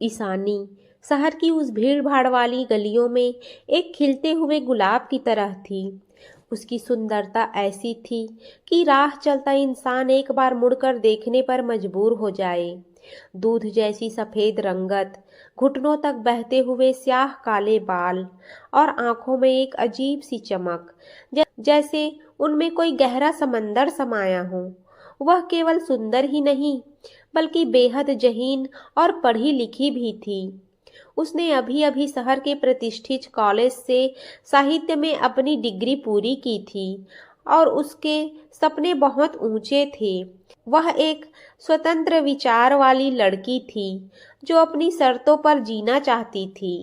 ईशानी शहर की उस भीड़ भाड़ वाली गलियों में एक खिलते हुए गुलाब की तरह थी। उसकी सुंदरता ऐसी थी कि राह चलता इंसान एक बार मुड़कर देखने पर मजबूर हो जाए। दूध जैसी सफेद रंगत, घुटनों तक बहते हुए स्याह काले बाल और आंखों में एक अजीब सी चमक, जैसे उनमें कोई गहरा समंदर समाया हो। वह केवल सुंदर ही नहीं, बल्कि बेहद जहीन और पढ़ी लिखी भी थी। उसने अभी अभी शहर के प्रतिष्ठित कॉलेज से साहित्य में अपनी डिग्री पूरी की थी और उसके सपने बहुत ऊंचे थे। वह एक स्वतंत्र विचार वाली लड़की थी जो अपनी शर्तों पर जीना चाहती थी।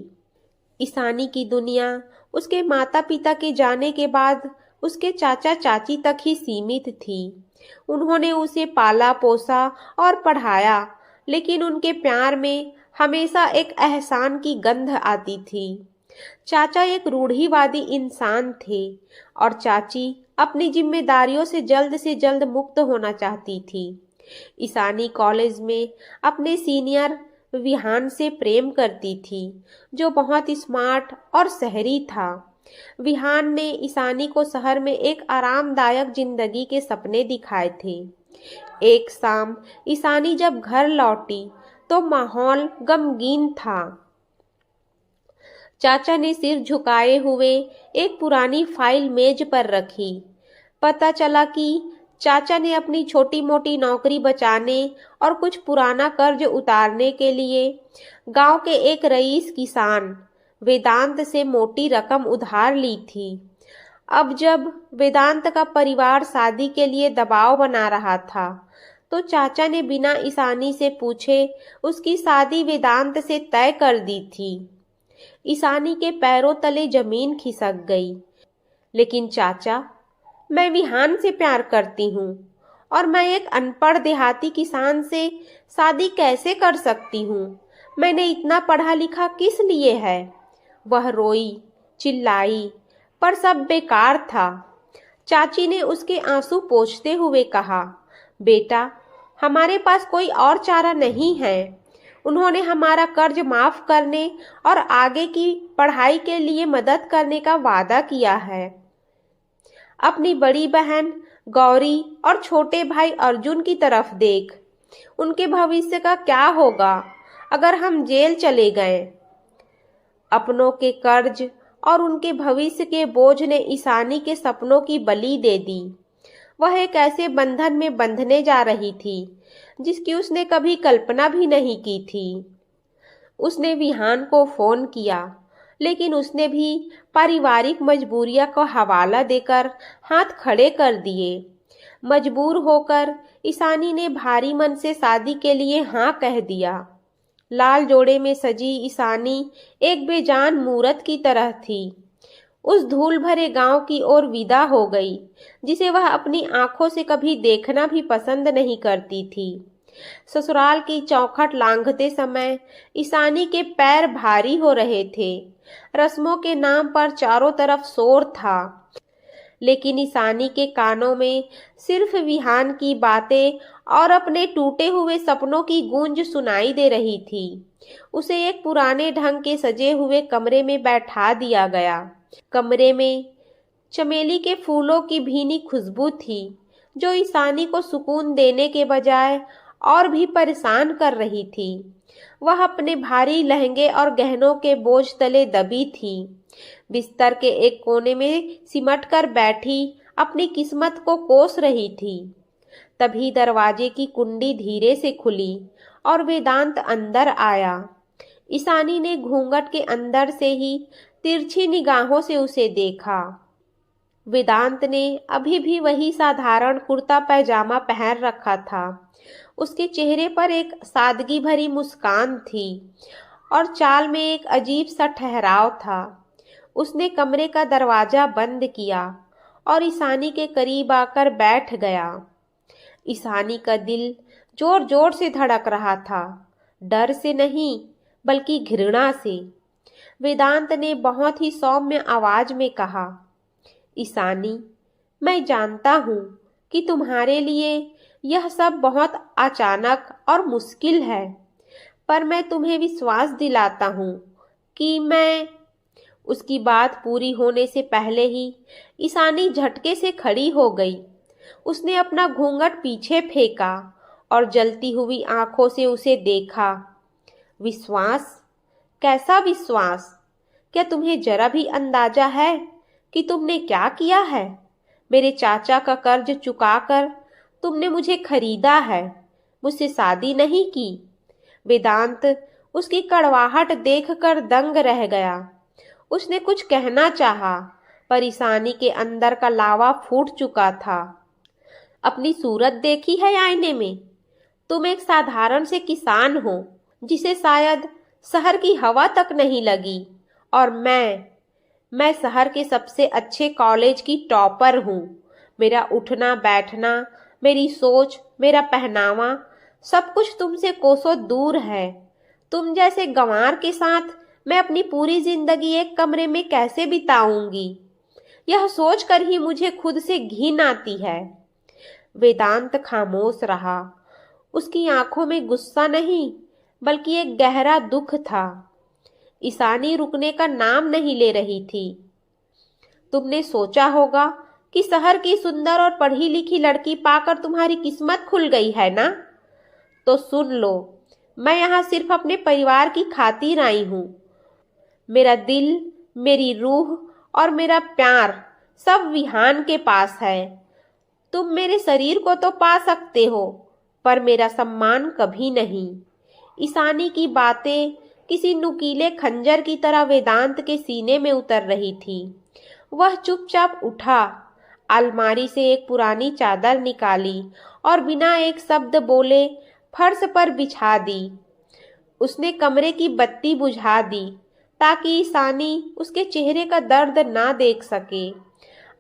ईशानी की दुनिया उसके माता पिता के जाने के बाद उसके चाचा चाची तक ही सीमित थी। उन्होंने उसे पाला पोसा और पढ़ाया, लेकिन उनके प्यार में हमेशा एक एहसान की गंध आती थी। चाचा एक रूढ़िवादी इंसान थे और चाची अपनी जिम्मेदारियों से जल्द मुक्त होना चाहती थी। ईशानी कॉलेज में अपने सीनियर विहान से प्रेम करती थी, जो बहुत स्मार्ट और शहरी था। विहान ने ईशानी को शहर में एक आरामदायक जिंदगी के सपने दिखाए थे। एक शाम ईशानी जब घर लौटी तो माहौल गमगीन था। चाचा ने सिर झुकाए हुए एक पुरानी फाइल मेज पर रखी। पता चला कि चाचा ने अपनी छोटी मोटी नौकरी बचाने और कुछ पुराना कर्ज उतारने के लिए गांव के एक रईस किसान वेदांत से मोटी रकम उधार ली थी। अब जब वेदांत का परिवार शादी के लिए दबाव बना रहा था, तो चाचा ने बिना ईशानी से पूछे उसकी शादी वेदांत से तय कर दी थी। ईशानी के पैरों तले जमीन खिसक गई। लेकिन चाचा, मैं विहान से प्यार करती हूँ और मैं एक अनपढ़ देहाती किसान से शादी कैसे कर सकती हूँ? मैंने इतना पढ़ा लिखा किस लिए है? वह रोई चिल्लाई, पर सब बेकार था। चाची ने उसके आंसू पोंछते हुए कहा, बेटा, हमारे पास कोई और चारा नहीं है। उन्होंने हमारा कर्ज माफ करने और आगे की पढ़ाई के लिए मदद करने का वादा किया है। अपनी बड़ी बहन गौरी और छोटे भाई अर्जुन की तरफ देख। उनके भविष्य का क्या होगा अगर हम जेल चले गए? अपनों के कर्ज और उनके भविष्य के बोझ ने ईशानी के सपनों की बलि दे दी। वह एक ऐसे बंधन में बंधने जा रही थी जिसकी उसने कभी कल्पना भी नहीं की थी। उसने विहान को फोन किया, लेकिन उसने भी पारिवारिक मजबूरियां को हवाला देकर हाथ खड़े कर दिए। मजबूर होकर ईशानी ने भारी मन से शादी के लिए हाँ कह दिया। लाल जोड़े में सजी ईशानी एक बेजान मूरत की तरह थी। उस धूल भरे गांव की ओर विदा हो गई, जिसे वह अपनी आंखों से कभी देखना भी पसंद नहीं करती थी। ससुराल की चौखट लांघते समय ईशानी के पैर भारी हो रहे थे। रस्मों के नाम पर चारों तरफ शोर था, लेकिन ईशानी के कानों में सिर्फ विहान की बातें और अपने टूटे हुए सपनों की गूंज सुनाई दे रही थी। उसे एक पुराने ढंग के सजे हुए कमरे में बैठा दिया गया। कमरे में चमेली के फूलों की भीनी खुशबू थी, जो ईशानी को सुकून देने के बजाय और भी परेशान कर रही थी। वह अपने भारी लहंगे और गहनों के बोझ तले दबी थी। बिस्तर के एक कोने में सिमट कर बैठी अपनी किस्मत को कोस रही थी। तभी दरवाजे की कुंडी धीरे से खुली और वेदांत अंदर आया। ईशानी ने घूंघट के अंदर से ही तिरछी निगाहों से उसे देखा। वेदांत ने अभी भी वही साधारण कुर्ता पैजामा पहन रखा था। उसके चेहरे पर एक सादगी भरी मुस्कान थी और चाल में एक अजीब सा ठहराव था। उसने कमरे का दरवाजा बंद किया और ईशानी के करीब आकर बैठ गया। ईशानी का दिल जोर जोर से धड़क रहा था, डर से नहीं बल्कि घृणा से। वेदांत ने बहुत ही सौम्य आवाज में कहा, ईशानी, मैं जानता हूँ कि तुम्हारे लिए यह सब बहुत अचानक और मुश्किल है, पर मैं तुम्हें विश्वास दिलाता हूँ कि मैं। उसकी बात पूरी होने से पहले ही ईशानी झटके से खड़ी हो गई। उसने अपना घूंघट पीछे फेंका और जलती हुई आंखों से उसे देखा। विश्वास? कैसा विश्वास? क्या तुम्हें जरा भी अंदाजा है कि तुमने क्या किया है? मेरे चाचा का कर्ज चुकाकर तुमने मुझे खरीदा है, मुझसे शादी नहीं की। वेदांत उसकी कड़वाहट देखकर दंग रह गया। उसने कुछ कहना चाहा, पर ईशानी के अंदर का लावा फूट चुका था। अपनी सूरत देखी है आईने में? तुम एक साधारण से किसान हो जिसे शायद शहर की हवा तक नहीं लगी, और मैं शहर के सबसे अच्छे कॉलेज की टॉपर हूँ। मेरा उठना बैठना, मेरी सोच, मेरा पहनावा, सब कुछ तुमसे कोसों दूर है। तुम जैसे गंवार के साथ मैं अपनी पूरी जिंदगी एक कमरे में कैसे बिताऊंगी, यह सोचकर ही मुझे खुद से घिन आती है। वेदांत खामोश रहा। उसकी आंखों में गुस्सा नहीं, बल्कि एक गहरा दुख था। ईशानी रुकने का नाम नहीं ले रही थी। तुमने सोचा होगा कि शहर की सुंदर और पढ़ी लिखी लड़की पाकर तुम्हारी किस्मत खुल गई है ना? तो सुन लो, मैं यहाँ सिर्फ अपने परिवार की खातिर आई हूँ। मेरा दिल, मेरी रूह और मेरा प्यार सब विहान के पास है। तुम मेरे शरीर को तो पा सकते हो, पर मेरा सम्मान कभी नहीं। ईशानी की बातें किसी नुकीले खंजर की तरह वेदांत के सीने में उतर रही थी। वह चुपचाप उठा, अलमारी से एक पुरानी चादर निकाली और बिना एक शब्द बोले फर्श पर बिछा दी। उसने कमरे की बत्ती बुझा दी ताकि ईशानी उसके चेहरे का दर्द ना देख सके।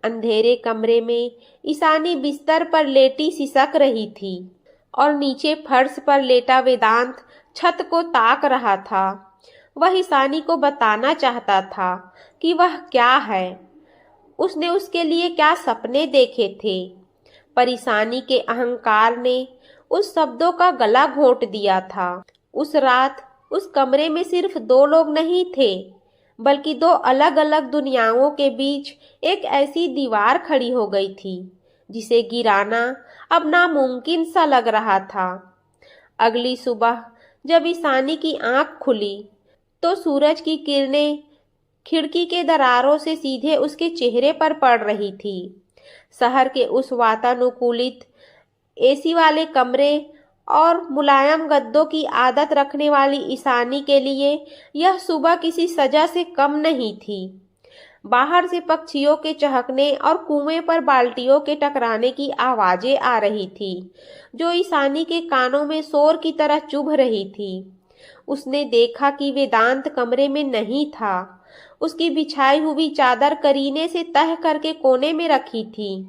अंधेरे कमरे में ईशानी बिस्तर पर लेटी सिसक रही थी और नीचे फर्श पर लेटा वेदांत छत को ताक रहा था। वह ईशानी को बताना चाहता था कि वह क्या है, उसने उसके लिए क्या सपने देखे थे, पर ईशानी के अहंकार ने उस शब्दों का गला घोंट दिया था। उस रात उस कमरे में सिर्फ दो लोग नहीं थे, बल्कि दो अलग अलग दुनियाओं के बीच एक ऐसी दीवार खड़ी हो गई थी जिसे गिराना अब नामुमकिन सा लग रहा था। अगली सुबह जब ईशानी की आंख खुली तो सूरज की किरणें खिड़की के दरारों से सीधे उसके चेहरे पर पड़ रही थी। शहर के उस वातानुकूलित एसी वाले कमरे और मुलायम गद्दों की आदत रखने वाली ईशानी के लिए यह सुबह किसी सजा से कम नहीं थी। बाहर से पक्षियों के चहकने और कुएं पर बाल्टियों के टकराने की आवाजें आ रही थी, जो ईशानी के कानों में शोर की तरह चुभ रही थी। उसने देखा कि वेदांत कमरे में नहीं था। उसकी बिछाई हुई चादर करीने से तह करके कोने में रखी थी।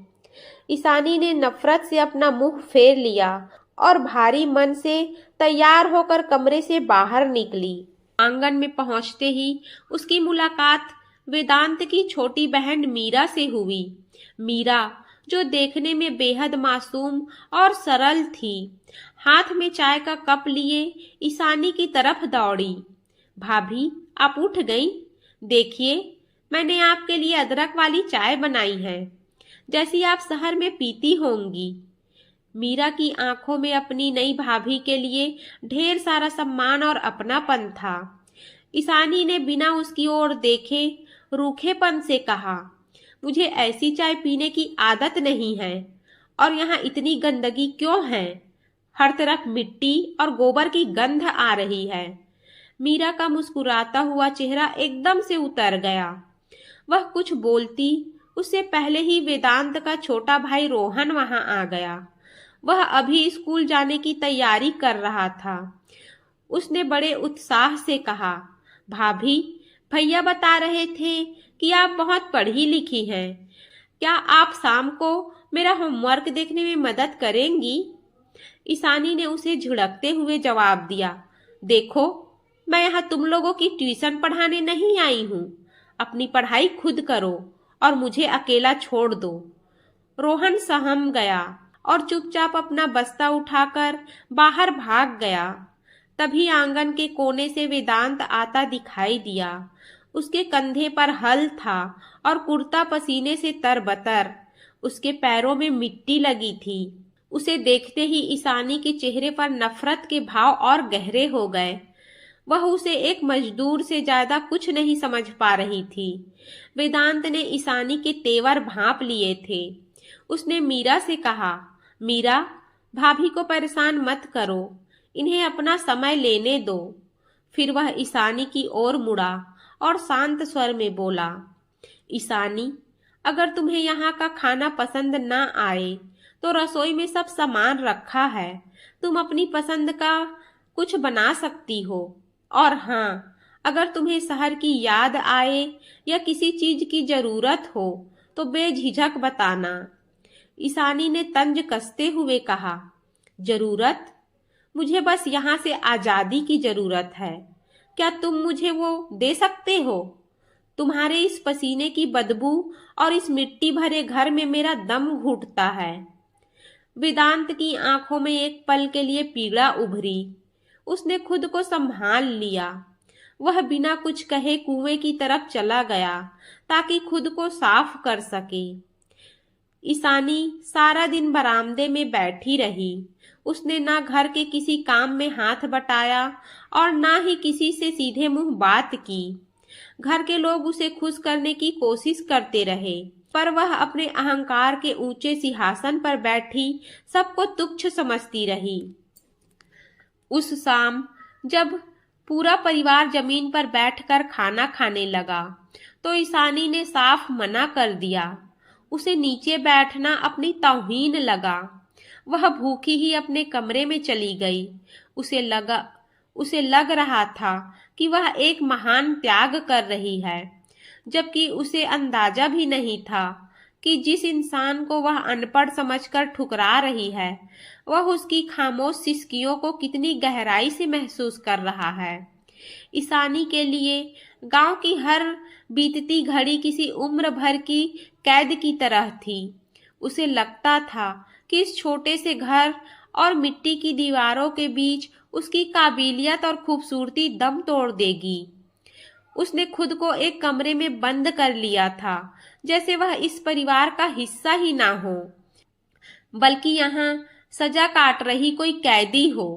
ईशानी ने नफरत से अपना मुंह फेर लिया और भारी मन से तैयार होकर कमरे से बाहर निकली। आंगन में पहुंचते ही उसकी मुलाकात वेदांत की छोटी बहन मीरा से हुई। मीरा, जो देखने में बेहद मासूम और सरल थी, हाथ में चाय का कप लिए ईशानी की तरफ दौड़ी। भाभी, आप उठ गई? देखिए, मैंने आपके लिए अदरक वाली चाय बनाई है, जैसी आप शहर में पीती होंगी। मीरा की आंखों में अपनी नई भाभी के लिए ढेर सारा सम्मान और अपनापन था। ईशानी ने बिना उसकी ओर देखे रूखेपन से कहा, मुझे ऐसी चाय पीने की आदत नहीं है, और यहाँ इतनी गंदगी क्यों है? हर तरफ मिट्टी और गोबर की गंध आ रही है। मीरा का मुस्कुराता हुआ चेहरा एकदम से उतर गया। वह कुछ बोलती उससे पहले ही वेदांत का छोटा भाई रोहन वहां आ गया। वह अभी स्कूल जाने की तैयारी कर रहा था। उसने बड़े उत्साह से कहा, भाभी, भैया बता रहे थे कि आप बहुत पढ़ी लिखी हैं। क्या आप शाम को मेरा होमवर्क देखने में मदद करेंगी? ईशानी ने उसे झिड़कते हुए जवाब दिया, देखो, मैं यहाँ तुम लोगों की ट्यूशन पढ़ाने नहीं आई हूँ। अपनी पढ़ाई खुद करो और मुझे अकेला छोड़ दो। रोहन सहम गया और चुपचाप अपना बस्ता उठाकर बाहर भाग गया। तभी आंगन के कोने से वेदांत आता दिखाई दिया। उसके कंधे पर हल था और कुर्ता पसीने से तरबतर। उसके पैरों में मिट्टी लगी थी। उसे देखते ही ईशानी के चेहरे पर नफरत के भाव और गहरे हो गए। वह उसे एक मजदूर से ज्यादा कुछ नहीं समझ पा रही थी। वेदांत ने ईशानी के तेवर भांप लिए थे। उसने मीरा से कहा, मीरा, भाभी को परेशान मत करो, इन्हें अपना समय लेने दो। फिर वह ईशानी की ओर मुड़ा और शांत स्वर में बोला, ईशानी, अगर तुम्हें यहाँ का खाना पसंद ना आए तो रसोई में सब सामान रखा है, तुम अपनी पसंद का कुछ बना सकती हो। और हाँ, अगर तुम्हें शहर की याद आए या किसी चीज की जरूरत हो तो बेझिझक बताना। ईशानी ने तंज कसते हुए कहा, जरूरत? मुझे बस यहाँ से आजादी की जरूरत है। क्या तुम मुझे वो दे सकते हो? तुम्हारे इस पसीने की बदबू और इस मिट्टी भरे घर में मेरा दम घुटता है। वेदांत की आंखों में एक पल के लिए पीड़ा उभरी। उसने खुद को संभाल लिया। वह बिना कुछ कहे कुएं की तरफ चला गया ताकि खुद को साफ कर सके। ईशानी सारा दिन बरामदे में बैठी रही। उसने ना घर के किसी काम में हाथ बटाया और ना ही किसी से सीधे मुंह बात की। घर के लोग उसे खुश करने की कोशिश करते रहे, पर वह अपने अहंकार के ऊंचे सिंहासन पर बैठी सबको तुच्छ समझती रही। उस शाम जब पूरा परिवार जमीन पर बैठकर खाना खाने लगा तो ईशानी ने साफ मना कर दिया। उसे नीचे बैठना अपनी तौहीन लगा। वह भूखी ही अपने कमरे में चली गई। उसे लग रहा था कि वह एक महान त्याग कर रही है, जबकि उसे अंदाजा भी नहीं था कि जिस इंसान को वह अनपढ़ समझकर ठुकरा रही है वह उसकी खामोश सिसकियों को कितनी गहराई से महसूस कर रहा है। ईशानी के लिए गांव की हर बीतती घड़ी किसी उम्र भर की कैद की तरह थी। उसे लगता था कि इस छोटे से घर और मिट्टी की दीवारों के बीच उसकी काबिलियत और खूबसूरती दम तोड़ देगी। उसने खुद को एक कमरे में बंद कर लिया था, जैसे वह इस परिवार का हिस्सा ही ना हो, बल्कि यहाँ सजा काट रही कोई कैदी हो।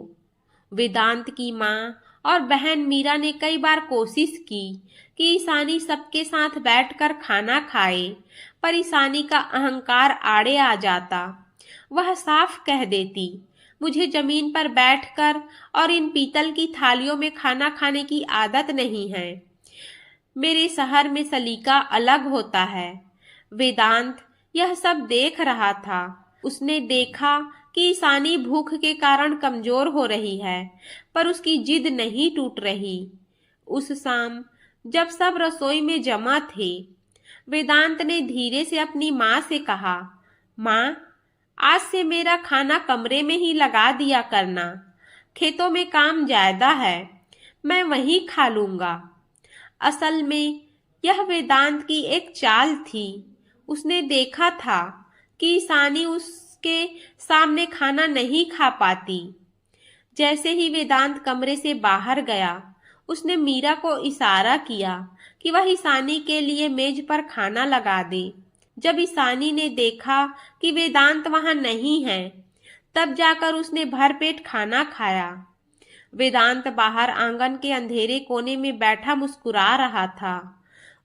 वेदांत की माँ और बहन मीरा ने कई बार कोशिश की कि ईशानी सबके साथ बैठकर खाना खाए, पर ईशानी का अहंकार आड़े आ जाता। वह साफ कह देती, मुझे जमीन पर बैठकर और इन पीतल की थालियों में खाना खाने की आदत नहीं है। मेरे शहर में सलीका अलग होता है। वेदांत यह सब देख रहा था। उसने देखा कि ईशानी भूख के कारण कमजोर हो रही है, पर उसकी जिद नहीं टूट रही। उस शाम जब सब रसोई में जमा थे, वेदांत ने धीरे से अपनी माँ से कहा, माँ, आज से मेरा खाना कमरे में ही लगा दिया करना। खेतों में काम ज्यादा है, मैं वहीं खा लूंगा। असल में यह वेदांत की एक चाल थी। उसने देखा था कि ईशानी उसके सामने खाना नहीं खा पाती। जैसे ही वेदांत कमरे से बाहर गया, उसने मीरा को इशारा किया कि वह ईशानी के लिए मेज पर खाना लगा दे। जब ईशानी ने देखा कि वेदांत वहां नहीं है, तब जाकर उसने भरपेट खाना खाया। वेदांत बाहर आंगन के अंधेरे कोने में बैठा मुस्कुरा रहा था।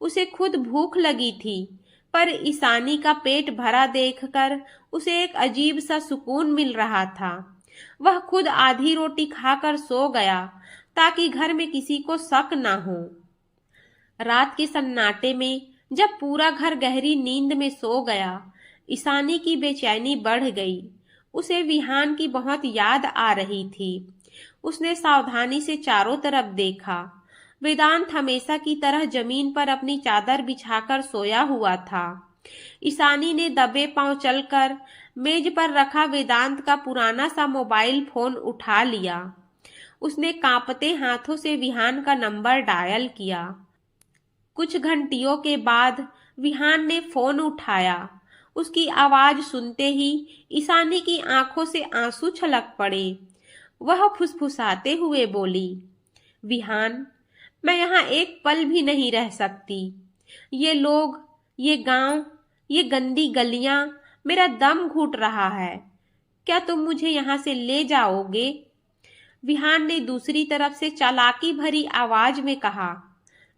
उसे खुद भूख लगी थी, पर ईशानी का पेट भरा देखकर उसे एक अजीब सा सुकून मिल रहा था। वह खुद आधी रोटी खाकर सो गया ताकि घर में किसी को शक न हो। रात के सन्नाटे में जब पूरा घर गहरी नींद में सो गया, ईशानी की बेचैनी बढ़ गई। उसे विहान की बहुत याद आ रही थी। उसने सावधानी से चारों तरफ देखा। वेदांत हमेशा की तरह जमीन पर अपनी चादर बिछाकर सोया हुआ था। ईशानी ने दबे पांव चलकर मेज पर रखा वेदांत का पुराना सा मोबाइल फोन उठा लिया। उसने कांपते हाथों से विहान का नंबर डायल किया। कुछ घंटियों के बाद विहान ने फोन उठाया। उसकी आवाज सुनते ही ईशानी की आंखों से आंसू छलक पड़े। वह फुसफुसाते हुए बोली, विहान, मैं यहाँ एक पल भी नहीं रह सकती। ये लोग, ये गांव, ये गंदी गलियां, मेरा दम घुट रहा है। क्या तुम मुझे यहाँ से ले जाओगे? विहान ने दूसरी तरफ से चालाकी भरी आवाज में कहा,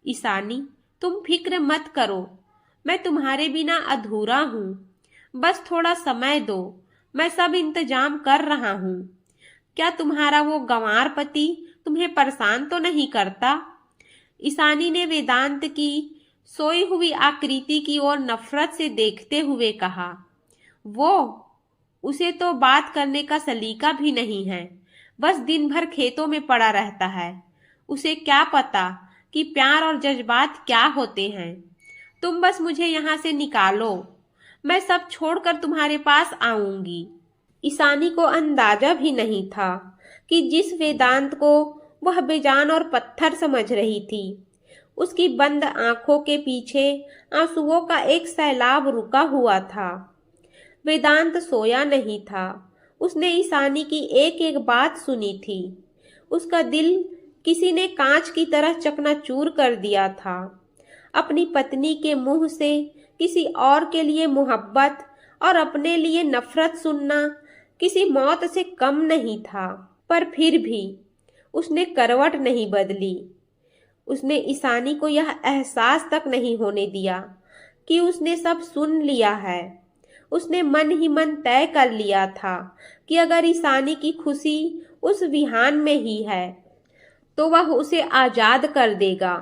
ईशानी, तुम फिक्र मत करो, मैं तुम्हारे बिना अधूरा हूँ। बस थोड़ा समय दो, मैं सब इंतजाम कर रहा हूँ। क्या तुम्हारा वो गंवार पति तुम्हें परेशान तो नहीं करता? ईशानी ने वेदांत की सोई हुई आकृति की ओर नफरत से देखते हुए कहा, वो, उसे तो बात करने का सलीका भी नहीं है, बस दिन भर खेतों में पड़ा रहता है। उसे क्या पता कि प्यार और जज्बात क्या होते हैं। तुम बस मुझे यहाँ से निकालो, मैं सब छोड़कर तुम्हारे पास आऊंगी। ईशानी को अंदाजा भी नहीं था कि जिस वेदांत को वह बेजान और पत्थर समझ रही थी, उसकी बंद आंखों के पीछे आंसुओं का एक सैलाब रुका हुआ था। वेदांत सोया नहीं था। उसने ईशानी की एक एक बात सुनी थी। उसका दिल किसी ने कांच की तरह चकनाचूर कर दिया था। अपनी पत्नी के मुंह से किसी और के लिए मोहब्बत और अपने लिए नफरत सुनना किसी मौत से कम नहीं था। पर फिर भी उसने करवट नहीं बदली। उसने ईशानी को यह एहसास तक नहीं होने दिया कि उसने सब सुन लिया है। उसने मन ही मन तय कर लिया था कि अगर ईशानी की खुशी उस विहान में ही है तो वह उसे आजाद कर देगा,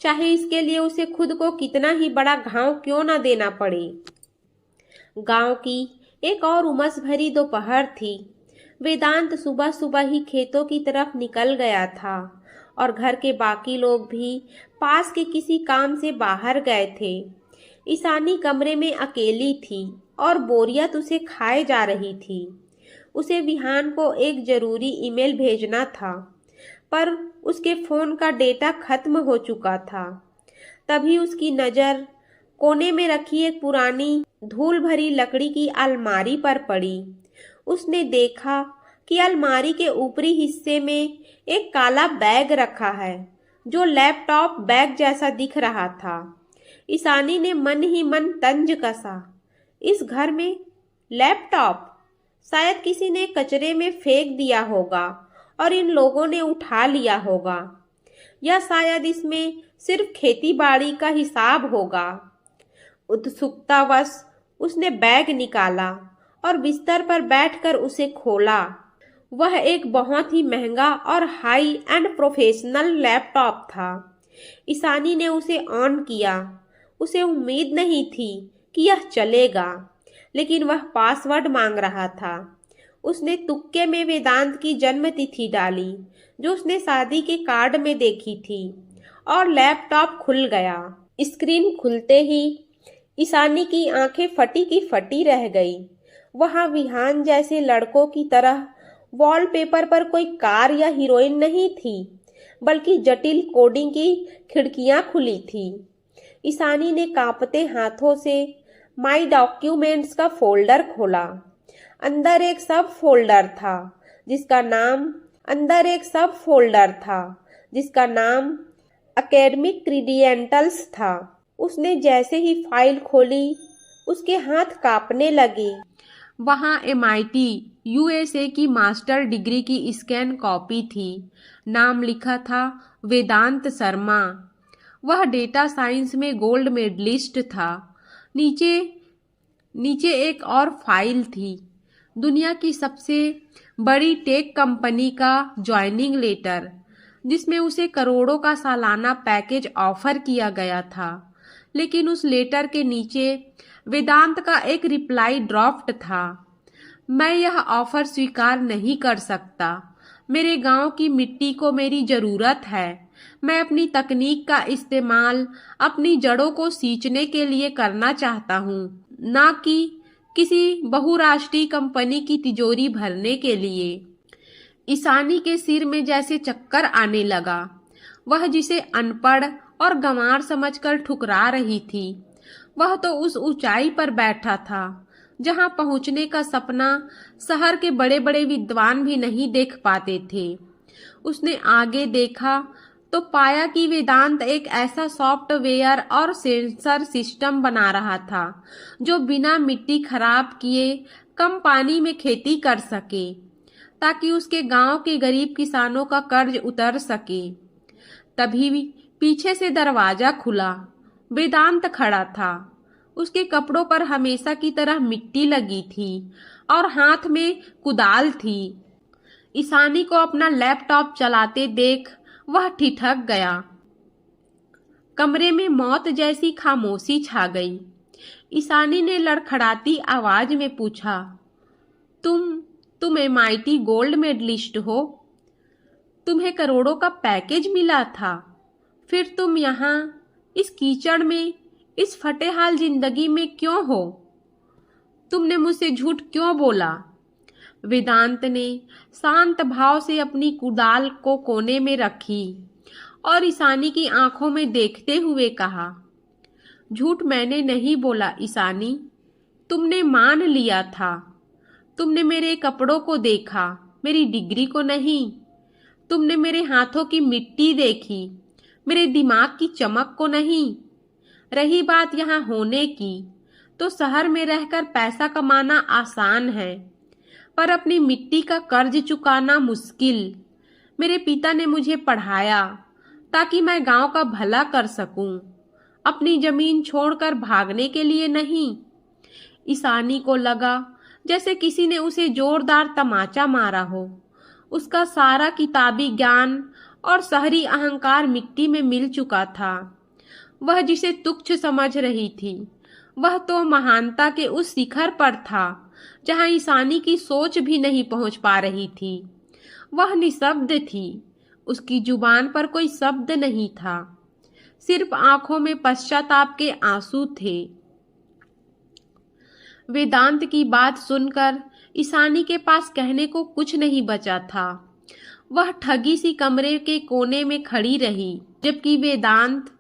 चाहे इसके लिए उसे खुद को कितना ही बड़ा घाव क्यों न देना पड़े। गांव की एक और उमस भरी दोपहर थी। वेदांत सुबह सुबह ही खेतों की तरफ निकल गया था और घर के बाकी लोग भी पास के किसी काम से बाहर गए थे। ईशानी कमरे में अकेली थी और बोरियत उसे खाए जा रही थी। उसे विहान को एक जरूरी ईमेल भेजना था, पर उसके फोन का डेटा खत्म हो चुका था। तभी उसकी नज़र कोने में रखी एक पुरानी धूल भरी लकड़ी की अलमारी पर पड़ी। उसने देखा कि अलमारी के ऊपरी हिस्से में एक काला बैग रखा है जो लैपटॉप बैग जैसा दिख रहा था। ईशानी ने मन ही मन तंज कसा। इस घर में लैपटॉप शायद किसी ने कचरे में फेंक दिया होगा और इन लोगों ने उठा लिया होगा, या शायद इसमें सिर्फ खेती बाड़ी का हिसाब होगा। उत्सुकतावश उसने बैग निकाला और बिस्तर पर बैठकर उसे खोला। वह एक बहुत ही महंगा और हाई एंड प्रोफेशनल लैपटॉप था। ईशानी ने उसे ऑन किया। उसे उम्मीद नहीं थी कि यह चलेगा, लेकिन वह पासवर्ड मांग रहा था। उसने तुक्के में वेदांत की जन्म तिथि डाली जो उसने शादी के कार्ड में देखी थी और लैपटॉप खुल गया। स्क्रीन खुलते ही ईशानी की आंखें फटी की फटी रह गई। वहां विहान जैसे लड़कों की तरह वॉलपेपर पर कोई कार या हीरोइन नहीं थी, बल्कि जटिल कोडिंग की खिड़कियां खुली थी। ईशानी ने कांपते हाथों से माई डॉक्यूमेंट्स का फोल्डर खोला। अंदर एक सब फोल्डर था जिसका नाम एकेडमिक क्रीडेंटल्स था। उसने जैसे ही फाइल खोली, उसके हाथ कांपने लगे। वहां MIT USA की मास्टर डिग्री की स्कैन कॉपी थी। नाम लिखा था वेदांत शर्मा। वह डेटा साइंस में गोल्ड मेडलिस्ट था। नीचे एक और फाइल थी, दुनिया की सबसे बड़ी टेक कंपनी का ज्वाइनिंग लेटर, जिसमें उसे करोड़ों का सालाना पैकेज ऑफर किया गया था। लेकिन उस लेटर के नीचे वेदांत का एक रिप्लाई ड्राफ्ट था। मैं यह ऑफर स्वीकार नहीं कर सकता। मेरे गांव की मिट्टी को मेरी जरूरत है। मैं अपनी तकनीक का इस्तेमाल अपनी जड़ों को सींचने के लिए करना चाहता हूँ, ना कि किसी बहुराष्ट्रीय कंपनी की तिजोरी भरने के लिए। ईशानी के सिर में जैसे चक्कर आने लगा। वह जिसे अनपढ़ और गंवार समझकर ठुकरा रही थी, वह तो उस ऊंचाई पर बैठा था जहां पहुंचने का सपना शहर के बड़े बड़े विद्वान भी नहीं देख पाते थे। उसने आगे देखा तो पाया कि वेदांत एक ऐसा सॉफ्टवेयर और सेंसर सिस्टम बना रहा था जो बिना मिट्टी खराब किए कम पानी में खेती कर सके, ताकि उसके गांव के गरीब किसानों का कर्ज उतर सके। तभी पीछे से दरवाजा खुला। वेदांत खड़ा था। उसके कपड़ों पर हमेशा की तरह मिट्टी लगी थी और हाथ में कुदाल थी। ईशानी को अपना लैपटॉप चलाते देख वह ठिठक गया। कमरे में मौत जैसी खामोशी छा गई। ईशानी ने लड़खड़ाती आवाज में पूछा, तुम MIT गोल्ड मेडलिस्ट हो? तुम्हें करोड़ों का पैकेज मिला था, फिर तुम यहाँ इस कीचड़ में, इस फटेहाल जिंदगी में क्यों हो? तुमने मुझसे झूठ क्यों बोला? वेदांत ने शांत भाव से अपनी कुदाल को कोने में रखी और ईशानी की आंखों में देखते हुए कहा, झूठ मैंने नहीं बोला ईशानी, तुमने मान लिया था। तुमने मेरे कपड़ों को देखा, मेरी डिग्री को नहीं। तुमने मेरे हाथों की मिट्टी देखी, मेरे दिमाग की चमक को नहीं। रही बात यहाँ होने की, तो शहर में रहकर पैसा कमाना आसान है, पर अपनी मिट्टी का कर्ज चुकाना मुश्किल। मेरे पिता ने मुझे पढ़ाया ताकि मैं गांव का भला कर सकूं, अपनी जमीन छोड़कर भागने के लिए नहीं। ईशानी को लगा जैसे किसी ने उसे जोरदार तमाचा मारा हो। उसका सारा किताबी ज्ञान और शहरी अहंकार मिट्टी में मिल चुका था। वह जिसे तुच्छ समझ रही थी, वह तो महानता के उस शिखर पर था जहां ईशानी की सोच भी नहीं पहुंच पा रही थी। वह निशब्द थी। उसकी जुबान पर कोई शब्द नहीं था, सिर्फ आंखों में पश्चाताप के आंसू थे। वेदांत की बात सुनकर ईशानी के पास कहने को कुछ नहीं बचा था। वह ठगी सी कमरे के कोने में खड़ी रही, जबकि वेदांत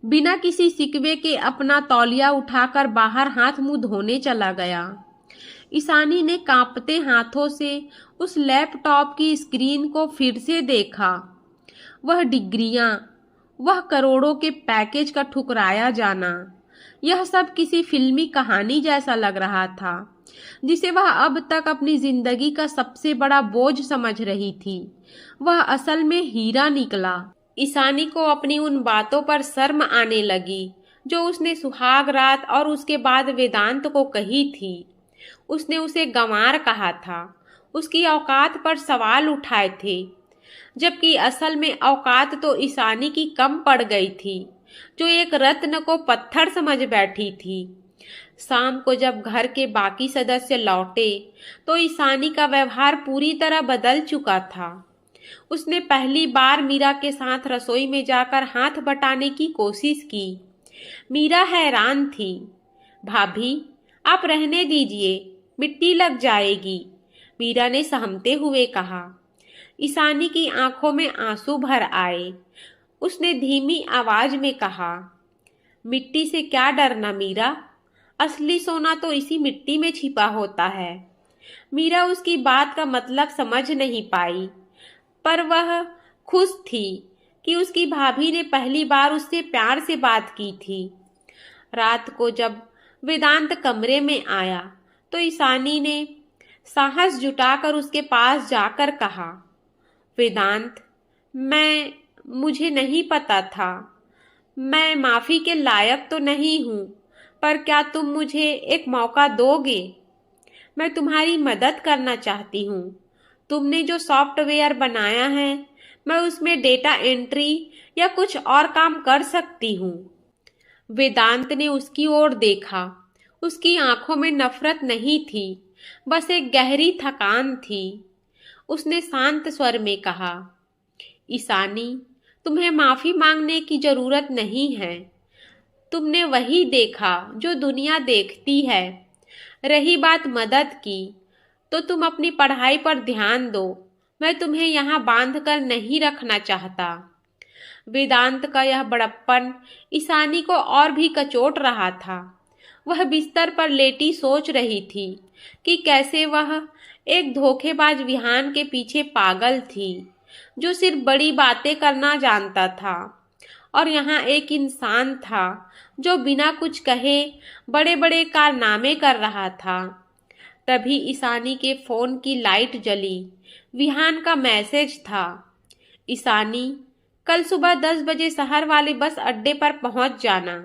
बिना किसी सिकवे के अपना तौलिया उठाकर बाहर हाथ मुंह धोने चला गया। ईशानी ने कांपते हाथों से उस लैपटॉप की स्क्रीन को फिर से देखा। वह डिग्रियां, वह करोड़ों के पैकेज का ठुकराया जाना, यह सब किसी फिल्मी कहानी जैसा लग रहा था, जिसे वह अब तक अपनी जिंदगी का सबसे बड़ा बोझ समझ रही थी। वह असल में हीरा निकला। ईशानी को अपनी उन बातों पर शर्म आने लगी जो उसने सुहाग रात और उसके बाद वेदांत को कही थी। उसने उसे गंवार कहा था, उसकी औकात पर सवाल उठाए थे, जबकि असल में औकात तो ईशानी की कम पड़ गई थी, जो एक रत्न को पत्थर समझ बैठी थी। शाम को जब घर के बाकी सदस्य लौटे तो ईशानी का व्यवहार पूरी तरह बदल चुका था। उसने पहली बार मीरा के साथ रसोई में जाकर हाथ बटाने की कोशिश की। मीरा हैरान थी। भाभी, आप रहने दीजिए, मिट्टी लग जाएगी, मीरा ने सहमते हुए कहा। ईशानी की आंखों में आंसू भर आए। उसने धीमी आवाज में कहा, मिट्टी से क्या डरना मीरा, असली सोना तो इसी मिट्टी में छिपा होता है। मीरा उसकी बात का मतलब समझ नहीं पाई, पर वह खुश थी कि उसकी भाभी ने पहली बार उससे प्यार से बात की थी। रात को जब वेदांत कमरे में आया तो ईशानी ने साहस जुटाकर उसके पास जाकर कहा, वेदांत, मुझे नहीं पता था, मैं माफी के लायक तो नहीं हूं, पर क्या तुम मुझे एक मौका दोगे? मैं तुम्हारी मदद करना चाहती हूँ। तुमने जो सॉफ्टवेयर बनाया है, मैं उसमें डेटा एंट्री या कुछ और काम कर सकती हूँ। वेदांत ने उसकी ओर देखा। उसकी आंखों में नफरत नहीं थी, बस एक गहरी थकान थी। उसने शांत स्वर में कहा, ईशानी, तुम्हें माफी मांगने की जरूरत नहीं है। तुमने वही देखा जो दुनिया देखती है। रही बात मदद की, तो तुम अपनी पढ़ाई पर ध्यान दो। मैं तुम्हें यहाँ बांध कर नहीं रखना चाहता। वेदांत का यह बड़प्पन ईशानी को और भी कचोट रहा था। वह बिस्तर पर लेटी सोच रही थी कि कैसे वह एक धोखेबाज विहान के पीछे पागल थी, जो सिर्फ बड़ी बातें करना जानता था, और यहाँ एक इंसान था जो बिना कुछ कहे बड़े बड़े कारनामे कर रहा था। तभी ईशानी के फोन की लाइट जली। विहान का मैसेज था, ईशानी, कल सुबह 10 बजे शहर वाले बस अड्डे पर पहुंच जाना।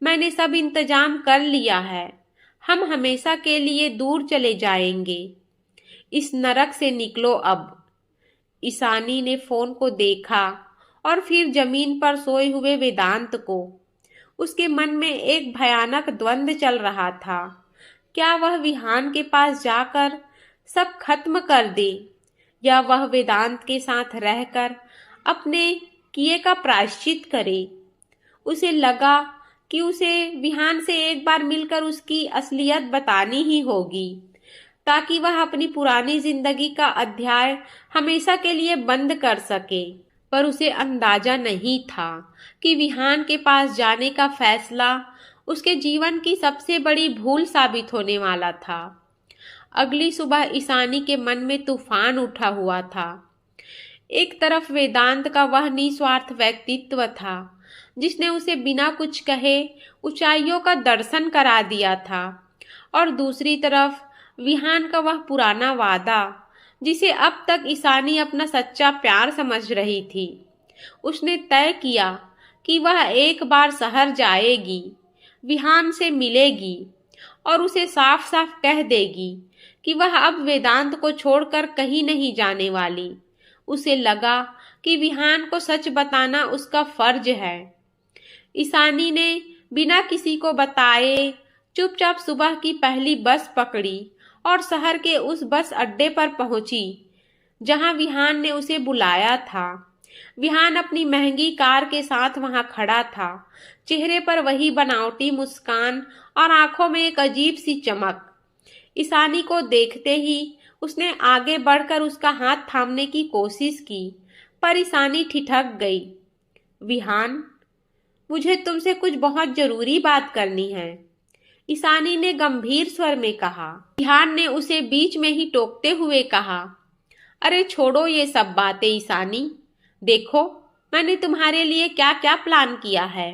मैंने सब इंतजाम कर लिया है। हम हमेशा के लिए दूर चले जाएंगे। इस नरक से निकलो अब। ईशानी ने फोन को देखा और फिर जमीन पर सोए हुए वेदांत को। उसके मन में एक भयानक द्वंद्व चल रहा था। क्या वह विहान के पास जाकर सब खत्म कर दे, या वह वेदांत के साथ रहकर अपने किए का प्रायश्चित करे। उसे लगा कि उसे विहान से एक बार मिलकर उसकी असलियत बतानी ही होगी, ताकि वह अपनी पुरानी जिंदगी का अध्याय हमेशा के लिए बंद कर सके। पर उसे अंदाजा नहीं था कि विहान के पास जाने का फैसला उसके जीवन की सबसे बड़ी भूल साबित होने वाला था। अगली सुबह ईशानी के मन में तूफान उठा हुआ था। एक तरफ वेदांत का वह निस्वार्थ व्यक्तित्व था, जिसने उसे बिना कुछ कहे ऊंचाइयों का दर्शन करा दिया था, और दूसरी तरफ विहान का वह पुराना वादा, जिसे अब तक ईशानी अपना सच्चा प्यार समझ रही थी। उसने तय किया कि वह एक बार शहर जाएगी, विहान से मिलेगी और उसे साफ साफ कह देगी कि वह अब वेदांत को छोड़कर कहीं नहीं जाने वाली। उसे लगा कि विहान को सच बताना उसका फर्ज है। ईशानी ने बिना किसी को बताए चुपचाप सुबह की पहली बस पकड़ी और शहर के उस बस अड्डे पर पहुंची जहां विहान ने उसे बुलाया था। विहान अपनी महंगी कार के साथ वहां खड़ा था, चेहरे पर वही बनावटी मुस्कान और आंखों में एक अजीब सी चमक। ईशानी को देखते ही उसने आगे बढ़कर उसका हाथ थामने की कोशिश की, पर ईशानी ठिठक गई। विहान, मुझे तुमसे कुछ बहुत जरूरी बात करनी है, ईशानी ने गंभीर स्वर में कहा। विहान ने उसे बीच में ही टोकते हुए कहा, अरे छोड़ो ये सब बातें ईशानी, देखो मैंने तुम्हारे लिए क्या क्या प्लान किया है।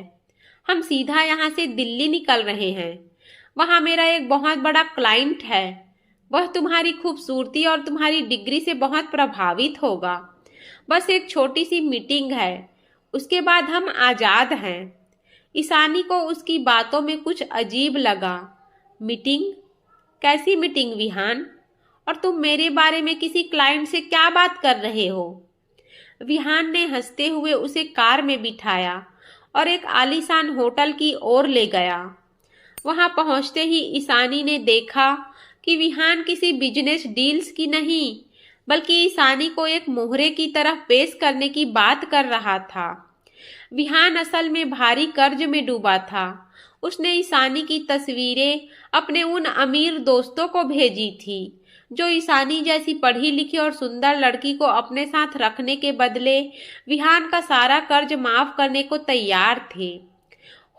हम सीधा यहाँ से दिल्ली निकल रहे हैं। वहाँ मेरा एक बहुत बड़ा क्लाइंट है। वह तुम्हारी खूबसूरती और तुम्हारी डिग्री से बहुत प्रभावित होगा। बस एक छोटी सी मीटिंग है, उसके बाद हम आजाद हैं। ईशानी को उसकी बातों में कुछ अजीब लगा। मीटिंग? कैसी मीटिंग विहान? और तुम मेरे बारे में किसी क्लाइंट से क्या बात कर रहे हो? विहान ने हंसते हुए उसे कार में बिठाया और एक आलीशान होटल की ओर ले गया। वहां पहुंचते ही ईशानी ने देखा कि विहान किसी बिजनेस डील्स की नहीं, बल्कि ईशानी को एक मोहरे की तरफ पेश करने की बात कर रहा था। विहान असल में भारी कर्ज में डूबा था। उसने ईशानी की तस्वीरें अपने उन अमीर दोस्तों को भेजी थी, जो ईशानी जैसी पढ़ी लिखी और सुंदर लड़की को अपने साथ रखने के बदले विहान का सारा कर्ज माफ करने को तैयार थे।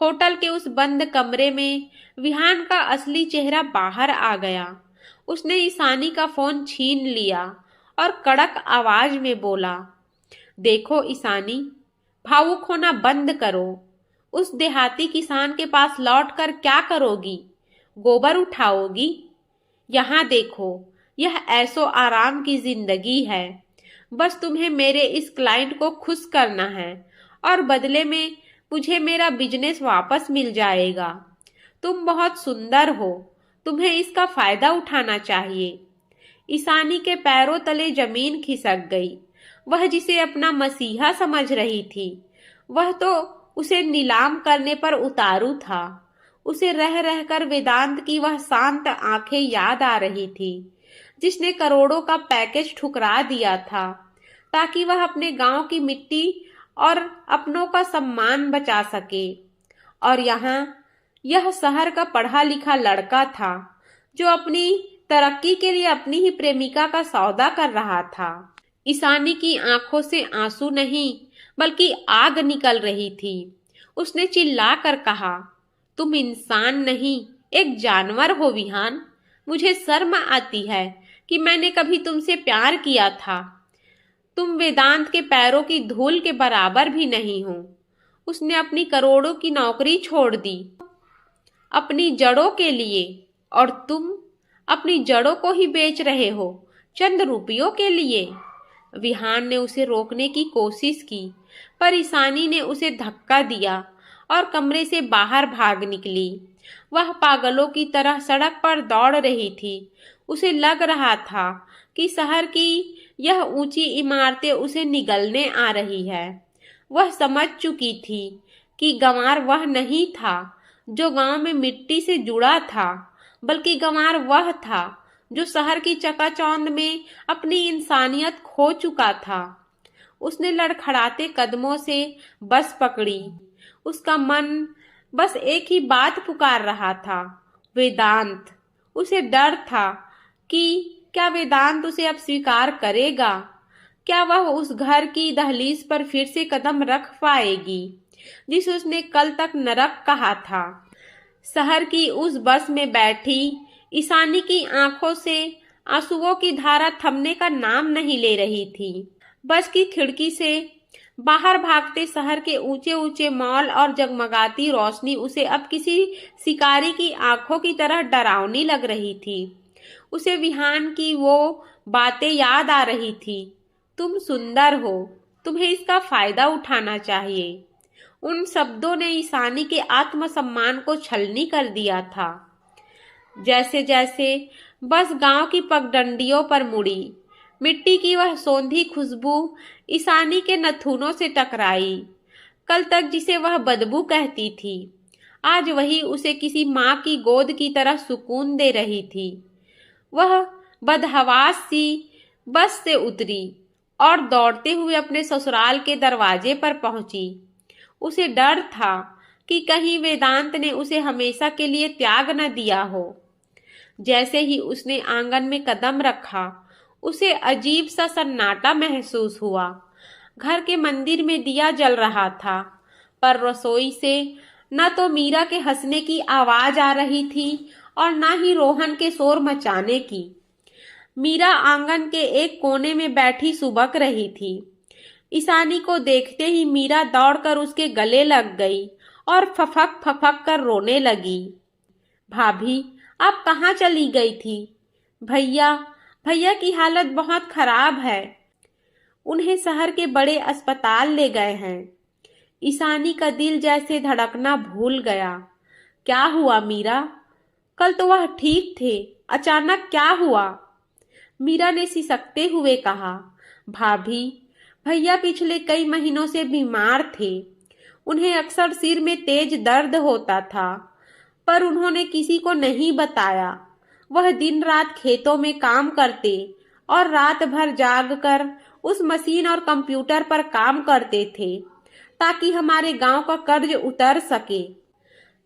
होटल के उस बंद कमरे में विहान का असली चेहरा बाहर आ गया। उसने ईशानी का फोन छीन लिया और कड़क आवाज में बोला, देखो ईशानी, भावुक होना बंद करो। उस देहाती किसान के पास लौटकर क्या करोगी? गोबर उठाओगी? यहाँ देखो, यह ऐसो आराम की जिंदगी है। बस तुम्हें मेरे इस क्लाइंट को खुश करना है और बदले में मुझे मेरा बिजनेस वापस मिल जाएगा। तुम बहुत सुंदर हो, तुम्हें इसका फायदा उठाना चाहिए। ईशानी के पैरों तले जमीन खिसक गई। वह जिसे अपना मसीहा समझ रही थी, वह तो उसे नीलाम करने पर उतारू था। उसे रह रहकर वेदांत की वह शांत आंखें याद आ रही थी, जिसने करोड़ों का पैकेज ठुकरा दिया था ताकि वह अपने गांव की मिट्टी और अपनों का सम्मान बचा सके। और यहाँ यह शहर का पढ़ा लिखा लड़का था जो अपनी तरक्की के लिए अपनी ही प्रेमिका का सौदा कर रहा था। ईशानी की आंखों से आंसू नहीं बल्कि आग निकल रही थी। उसने चिल्लाकर कहा, तुम इंसान नहीं, एक जानवर हो विहान। मुझे शर्म आती है कि मैंने कभी तुमसे प्यार किया था। तुम वेदांत के पैरों की धूल के बराबर भी नहीं हो। उसने अपनी करोड़ों की नौकरी छोड़ दी अपनी जड़ों के लिए, और तुम अपनी जड़ों को ही बेच रहे हो चंद रुपयों के लिए। विहान ने उसे रोकने की कोशिश की, पर ईशानी ने उसे धक्का दिया और कमरे से बाहर भाग निकली। वह पागलों की तरह सड़क पर दौड़ रही थी। उसे लग रहा था कि शहर की यह ऊंची इमारतें उसे निगलने आ रही है। वह समझ चुकी थी कि गंवार वह नहीं था जो गांव में मिट्टी से जुड़ा था, बल्कि गंवार वह था जो शहर की चकाचौंध में अपनी इंसानियत खो चुका था। उसने लड़खड़ाते कदमों से बस पकड़ी। उसका मन बस एक ही बात पुकार रहा था, वेदांत। उसे डर था कि क्या वेदांत उसे अब स्वीकार करेगा। क्या वह उस घर की दहलीज पर फिर से कदम रख पाएगी जिसे उसने कल तक नरक कहा था। शहर की उस बस में बैठी ईशानी की आंखों से आंसुओं की धारा थमने का नाम नहीं ले रही थी। बस की खिड़की से बाहर भागते शहर के ऊंचे ऊंचे मॉल और जगमगाती रोशनी उसे अब किसी शिकारी की आंखों की तरह डरावनी लग रही थी। उसे विहान की वो बातें याद आ रही थी, तुम सुंदर हो, तुम्हें इसका फायदा उठाना चाहिए। उन शब्दों ने ईशानी के आत्मसम्मान को छलनी कर दिया था। जैसे जैसे बस गांव की पगडंडियों पर मुड़ी, मिट्टी की वह सौंधी खुशबू ईशानी के नथुनों से टकराई। कल तक जिसे वह बदबू कहती थी, आज वही उसे किसी माँ की गोद की तरह सुकून दे रही थी। वह बदहवास सी बस से उतरी और दौड़ते हुए अपने ससुराल के दरवाजे पर पहुंची। उसे डर था कि कहीं वेदांत ने उसे हमेशा के लिए त्याग न दिया हो। जैसे ही उसने आंगन में कदम रखा, उसे अजीब सा सन्नाटा महसूस हुआ। घर के मंदिर में दिया जल रहा था, पर रसोई से न तो मीरा के हंसने की आवाज आ रही थी और न ही रोहन के शोर मचाने की। मीरा आंगन के एक कोने में बैठी सुबक रही थी। ईशानी को देखते ही मीरा दौड़कर उसके गले लग गई और फफक फफक कर रोने लगी। भाभी, आप कहाँ चली गई थी? भैया भैया की हालत बहुत खराब है, उन्हें शहर के बड़े अस्पताल ले गए हैं। ईशानी का दिल जैसे धड़कना भूल गया। क्या हुआ मीरा? कल तो वह ठीक थे, अचानक क्या हुआ? मीरा ने सिसकते हुए कहा, भाभी, भैया पिछले कई महीनों से बीमार थे। उन्हें अक्सर सिर में तेज दर्द होता था, पर उन्होंने किसी को नहीं बताया। वह दिन रात खेतों में काम करते और रात भर जागकर उस मशीन और कंप्यूटर पर काम करते थे ताकि हमारे गांव का कर्ज उतर सके।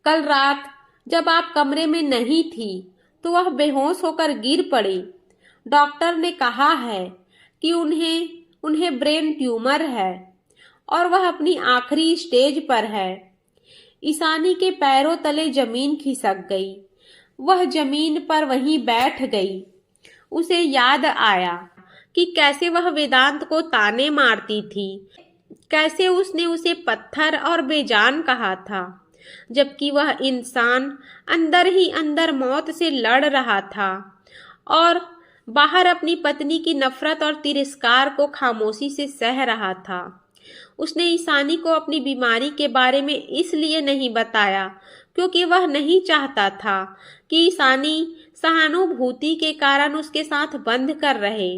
कल रात जब आप कमरे में नहीं थी तो वह बेहोश होकर गिर पड़े। डॉक्टर ने कहा है कि उन्हें ब्रेन ट्यूमर है और वह अपनी आखिरी स्टेज पर है। ईशानी के पैरों तले जमीन खिसक गई। वह जमीन पर वहीं बैठ गई। उसे याद आया कि कैसे वह वेदांत को ताने मारती थी, कैसे उसने उसे पत्थर और बेजान कहा था, जबकि वह इंसान अंदर ही अंदर मौत से लड़ रहा था और बाहर अपनी पत्नी की नफरत और तिरस्कार को खामोशी से सह रहा था। उसने ईशानी को अपनी बीमारी के बारे में इसलिए नहीं बताया क्योंकि वह नहीं चाहता था कि ईशानी सहानुभूति के कारण उसके साथ बंद कर रहे।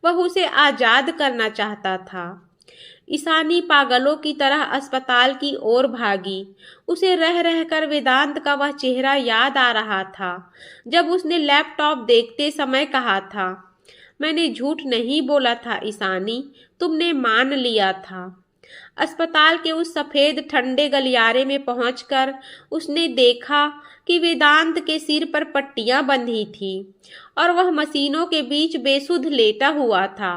वह उसे आजाद करना चाहता था। ईशानी पागलों की तरह अस्पताल की ओर भागी। उसे रह रहकर वेदांत का वह चेहरा याद आ रहा था जब उसने लैपटॉप देखते समय कहा था, मैंने झूठ नहीं बोला था ईशानी, तुमने मान लिया था। अस्पताल के उस सफेद ठंडे गलियारे में पहुंचकर उसने देखा कि वेदांत के सिर पर पट्टियां बंधी थी और वह मशीनों के बीच बेसुध लेटा हुआ था।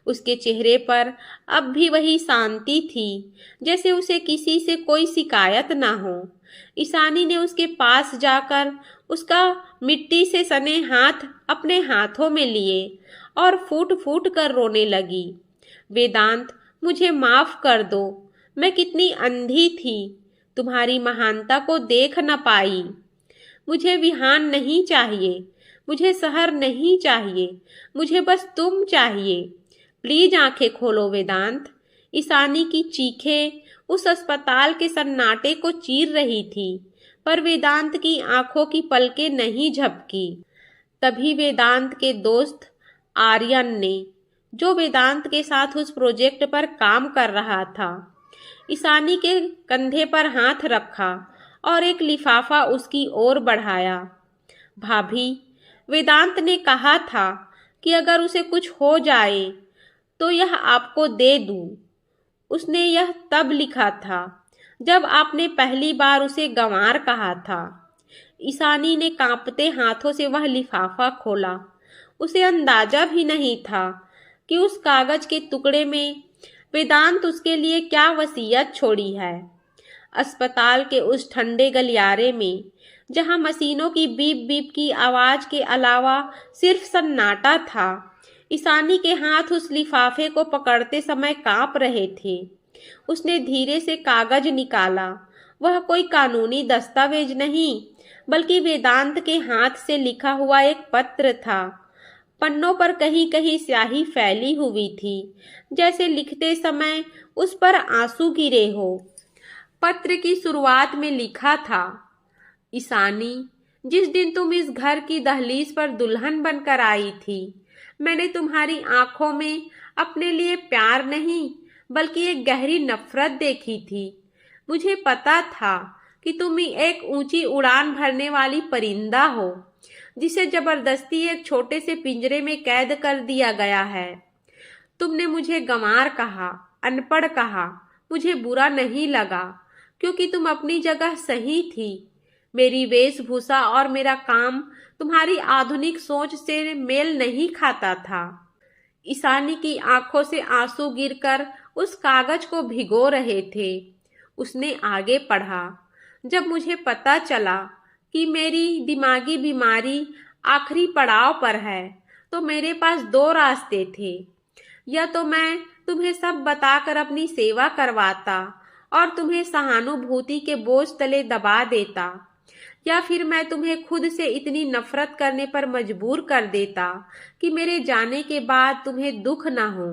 उसके चेहरे पर अब भी वही शांति थी, जैसे उसे किसी से कोई शिकायत ना हो। ईशानी ने उसके पास जाकर उसका मिट्टी से सने हाथ अपने हाथों में लिए और फूट फूट कर रोने लगी। वेदांत, मुझे माफ कर दो। मैं कितनी अंधी थी, तुम्हारी महानता को देख न पाई। मुझे विहान नहीं चाहिए, मुझे शहर नहीं चाहिए, मुझे बस तुम चाहिए। प्लीज आंखें खोलो वेदांत। ईशानी की चीखें उस अस्पताल के सन्नाटे को चीर रही थी, पर वेदांत की आंखों की पलकें नहीं झपकी। तभी वेदांत के दोस्त आर्यन ने, जो वेदांत के साथ उस प्रोजेक्ट पर काम कर रहा था, ईशानी के कंधे पर हाथ रखा और एक लिफाफा उसकी ओर बढ़ाया। भाभी, वेदांत ने कहा था कि अगर उसे कुछ हो जाए तो यह आपको दे दूं। उसने यह तब लिखा था जब आपने पहली बार उसे गंवार कहा था। ईशानी ने कांपते हाथों से वह लिफाफा खोला। उसे अंदाजा भी नहीं था कि उस कागज के टुकड़े में वेदांत उसके लिए क्या वसीयत छोड़ी है। अस्पताल के उस ठंडे गलियारे में, जहां मशीनों की बीप बीप की आवाज के अलावा सिर्फ सन्नाटा था, ईशानी के हाथ उस लिफाफे को पकड़ते समय कांप रहे थे। उसने धीरे से कागज निकाला। वह कोई कानूनी दस्तावेज नहीं, बल्कि वेदांत के हाथ से लिखा हुआ एक पत्र था। पन्नों पर कहीं कहीं स्याही फैली हुई थी, जैसे लिखते समय उस पर आंसू गिरे हो। पत्र की शुरुआत में लिखा था, ईशानी, जिस दिन तुम इस घर की दहलीज पर दुल्हन बनकर आई थी, मैंने तुम्हारी आंखों में अपने लिए प्यार नहीं बल्कि एक गहरी नफरत देखी थी। मुझे पता था कि तुम एक ऊंची उड़ान भरने वाली परिंदा हो, जिसे जबरदस्ती एक छोटे से पिंजरे में कैद कर दिया गया है। तुमने मुझे गंवार कहा, अनपढ़ कहा। मुझे बुरा नहीं लगा, क्योंकि तुम अपनी जगह सही थी। मेरी वेशभूषा और मेरा काम तुम्हारी आधुनिक सोच से मेल नहीं खाता था। ईशानी की आंखों से आंसू गिरकर उस कागज को भिगो रहे थे। उसने आगे पढ़ा, जब मुझे पता चला कि मेरी दिमागी बीमारी आखिरी पड़ाव पर है, तो मेरे पास दो रास्ते थे। या तो मैं तुम्हें सब बताकर अपनी सेवा करवाता और तुम्हें सहानुभूति के बोझ तले दबा देता, या फिर मैं तुम्हें खुद से इतनी नफरत करने पर मजबूर कर देता कि मेरे जाने के बाद तुम्हें दुख न हो।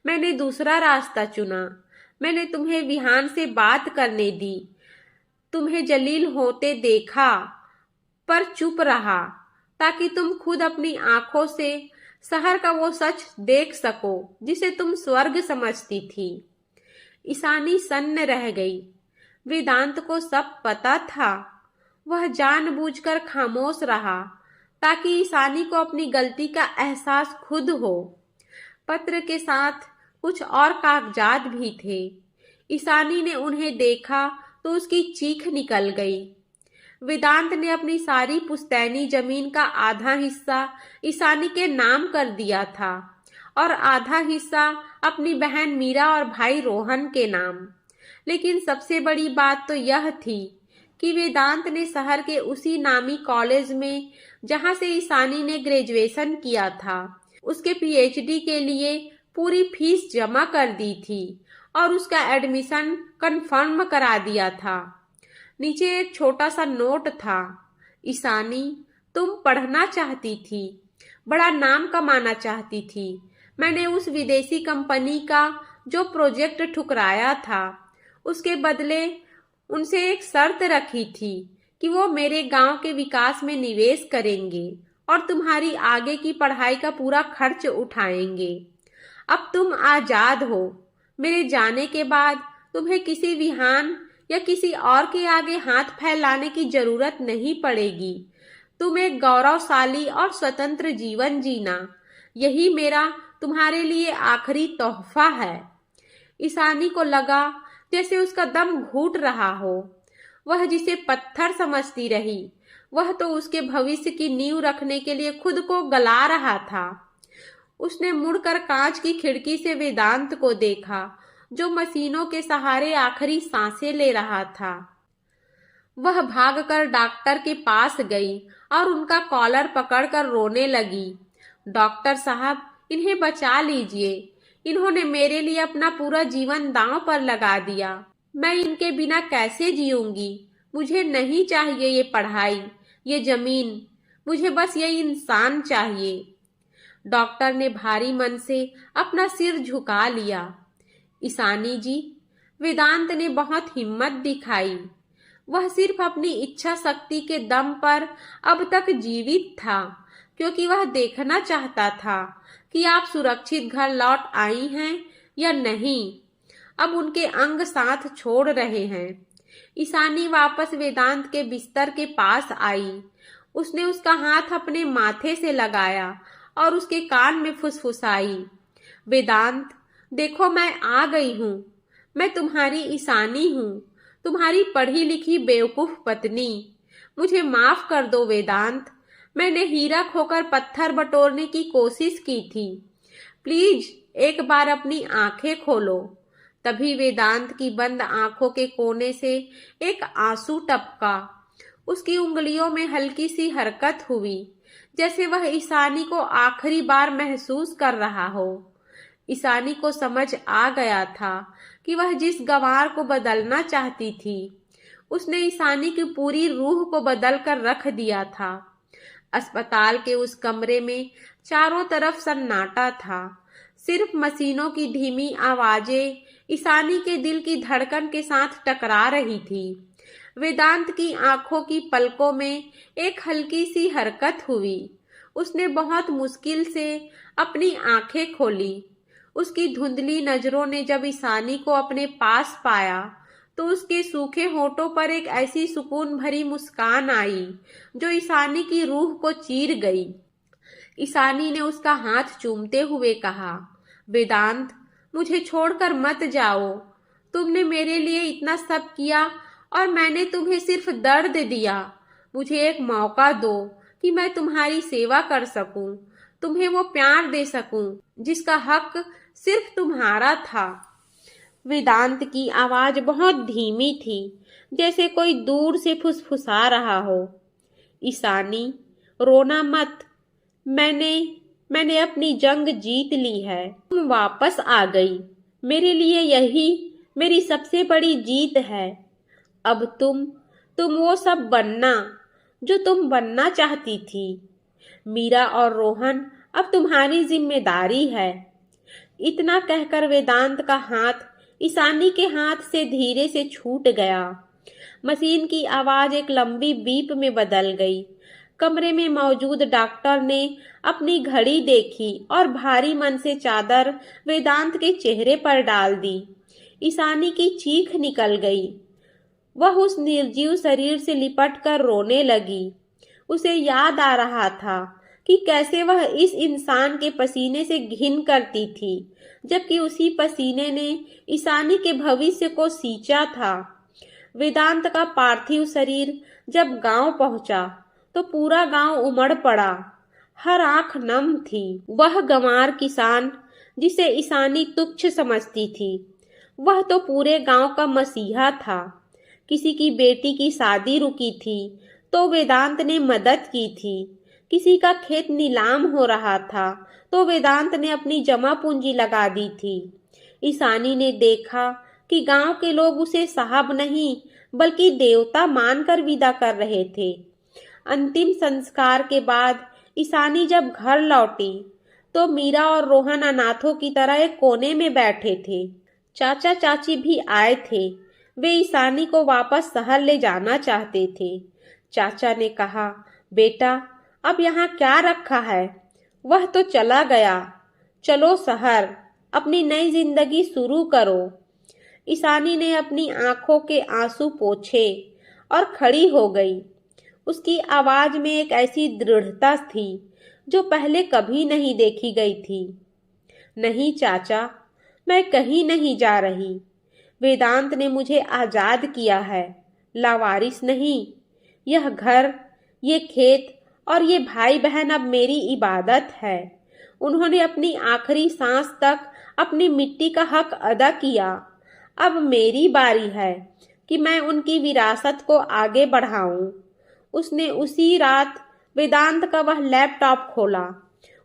मैंने दूसरा रास्ता चुना। मैंने तुम्हें विहान से बात करने दी, तुम्हें जलील होते देखा, पर चुप रहा, ताकि तुम खुद अपनी आंखों से शहर का वो सच देख सको जिसे तुम स्वर्ग समझती थी। ईशानी सन्न रह गई। वेदांत को सब पता था। वह जानबूझकर खामोश रहा ताकि ईशानी को अपनी गलती का एहसास खुद हो। पत्र के साथ कुछ और कागजात भी थे। ईशानी ने उन्हें देखा तो उसकी चीख निकल गई। वेदांत ने अपनी सारी पुश्तैनी जमीन का आधा हिस्सा ईशानी के नाम कर दिया था और आधा हिस्सा अपनी बहन मीरा और भाई रोहन के नाम। लेकिन सबसे बड़ी बात तो यह थी कि वेदांत ने शहर के उसी नामी कॉलेज में, जहां से ईशानी ने ग्रेजुएशन किया था, उसके पीएचडी के लिए पूरी फीस जमा कर दी थी और उसका एडमिशन कंफर्म करा दिया था। नीचे एक छोटा सा नोट था, ईशानी, तुम पढ़ना चाहती थी, बड़ा नाम कमाना चाहती थी। मैंने उस विदेशी कंपनी का जो प्रोजेक्ट ठुकराया था, उसके बदले उनसे एक शर्त रखी थी कि वो मेरे गांव के विकास में निवेश करेंगे और तुम्हारी आगे की पढ़ाई का पूरा खर्च उठाएंगे। अब तुम आजाद हो। मेरे जाने के बाद तुम्हें किसी विहान या किसी और के आगे हाथ फैलाने की जरूरत नहीं पड़ेगी। तुम एक गौरवशाली और स्वतंत्र जीवन जीना, यही मेरा तुम्हारे लिए आखिरी तोहफा है। ईशानी को लगा जैसे उसका दम घुट रहा हो। वह जिसे पत्थर समझती रही, वह तो उसके भविष्य की नींव रखने के लिए खुद को गला रहा था। उसने मुड़कर कांच की खिड़की से वेदांत को देखा, जो मशीनों के सहारे आखिरी सांसें ले रहा था। वह भागकर डॉक्टर के पास गई और उनका कॉलर पकड़कर रोने लगी। डॉक्टर साहब, इन्हें बचा लीजिए। इन्होंने मेरे लिए अपना पूरा जीवन दांव पर लगा दिया। मैं इनके बिना कैसे जीऊंगी? मुझे नहीं चाहिए ये पढ़ाई, ये जमीन, मुझे बस ये इंसान चाहिए। डॉक्टर ने भारी मन से अपना सिर झुका लिया। ईशानी जी, वेदांत ने बहुत हिम्मत दिखाई। वह सिर्फ अपनी इच्छा शक्ति के दम पर अब तक जीवित था, क्योंकि वह देखना चाहता था कि आप सुरक्षित घर लौट आई हैं या नहीं। अब उनके अंग साथ छोड़ रहे हैं। ईशानी वापस वेदांत के बिस्तर के पास आई। उसने उसका हाथ अपने माथे से लगाया और उसके कान में फुसफुसाई, वेदांत, देखो मैं आ गई हूँ। मैं तुम्हारी ईशानी हूँ, तुम्हारी पढ़ी लिखी बेवकूफ पत्नी। मुझे माफ कर दो वेदांत। मैंने हीरा खोकर पत्थर बटोरने की कोशिश की थी। प्लीज एक बार अपनी आंखें खोलो। तभी वेदांत की बंद आंखों के कोने से एक आंसू टपका। उसकी उंगलियों में हल्की सी हरकत हुई, जैसे वह ईशानी को आखिरी बार महसूस कर रहा हो। ईशानी को समझ आ गया था कि वह जिस गंवार को बदलना चाहती थी, उसने ईशानी की पूरी रूह को बदल कर रख दिया था। अस्पताल के उस कमरे में चारों तरफ सन्नाटा था। सिर्फ मशीनों की धीमी आवाजें ईशानी के दिल की धड़कन के साथ टकरा रही थी। वेदांत की आंखों की पलकों में एक हल्की सी हरकत हुई। उसने बहुत मुश्किल से अपनी आंखें खोली। उसकी धुंधली नजरों ने जब ईशानी को अपने पास पाया तो उसके सूखे होठों पर एक ऐसी सुकून भरी मुस्कान आई जो ईशानी की रूह को चीर गई। ईशानी ने उसका हाथ चूमते हुए कहा, वेदांत, मुझे छोड़कर मत जाओ। तुमने मेरे लिए इतना सब किया और मैंने तुम्हें सिर्फ दर्द दिया। मुझे एक मौका दो कि मैं तुम्हारी सेवा कर सकूं, तुम्हें वो प्यार दे सकूं जिसका हक सिर्फ तुम्हारा था। वेदांत की आवाज बहुत धीमी थी, जैसे कोई दूर से फुसफुसा रहा हो। ईशानी, रोना मत। मैंने अपनी जंग जीत ली है। तुम वापस आ गई। मेरे लिए यही मेरी सबसे बड़ी जीत है। अब तुम वो सब बनना जो तुम बनना चाहती थी। मीरा और रोहन अब तुम्हारी जिम्मेदारी है। इतना कहकर वेदांत का हाथ ईशानी के हाथ से धीरे से छूट गया। मशीन की आवाज एक लंबी बीप में बदल गई। कमरे में मौजूद डॉक्टर ने अपनी घड़ी देखी और भारी मन से चादर वेदांत के चेहरे पर डाल दी। ईशानी की चीख निकल गई। वह उस निर्जीव शरीर से लिपटकर रोने लगी। उसे याद आ रहा था कि कैसे वह इस इंसान के पसीने से घिन करती थी, जबकि उसी पसीने ने ईशानी के भविष्य को सींचा था। वेदांत का पार्थिव शरीर जब गांव पहुंचा तो पूरा गांव उमड़ पड़ा। हर आंख नम थी। वह गंवार किसान जिसे ईशानी तुच्छ समझती थी, वह तो पूरे गांव का मसीहा था। किसी की बेटी की शादी रुकी थी तो वेदांत ने मदद की थी। किसी का खेत नीलाम हो रहा था तो वेदांत ने अपनी जमा पूंजी लगा दी थी। ईशानी ने देखा कि गांव के लोग उसे साहब नहीं बल्कि देवता मानकर विदा कर रहे थे। अंतिम संस्कार के बाद ईशानी जब घर लौटी तो मीरा और रोहन अनाथों की तरह एक कोने में बैठे थे। चाचा चाची भी आए थे। वे ईशानी को वापस शहर ले जाना चाहते थे। चाचा ने कहा, बेटा, अब यहाँ क्या रखा है? वह तो चला गया। चलो शहर, अपनी नई जिंदगी शुरू करो। ईशानी ने अपनी आंखों के आंसू पोंछे और खड़ी हो गई। उसकी आवाज में एक ऐसी दृढ़ता थी जो पहले कभी नहीं देखी गई थी। नहीं चाचा, मैं कहीं नहीं जा रही। वेदांत ने मुझे आजाद किया है, लावारिस नहीं। यह घर, ये खेत और ये भाई बहन अब मेरी इबादत है। उन्होंने अपनी आखिरी सांस तक अपनी मिट्टी का हक अदा किया। अब मेरी बारी है। कि मैं उनकी विरासत को आगे बढ़ाऊं। उसने उसी रात वेदांत का वह लैपटॉप खोला।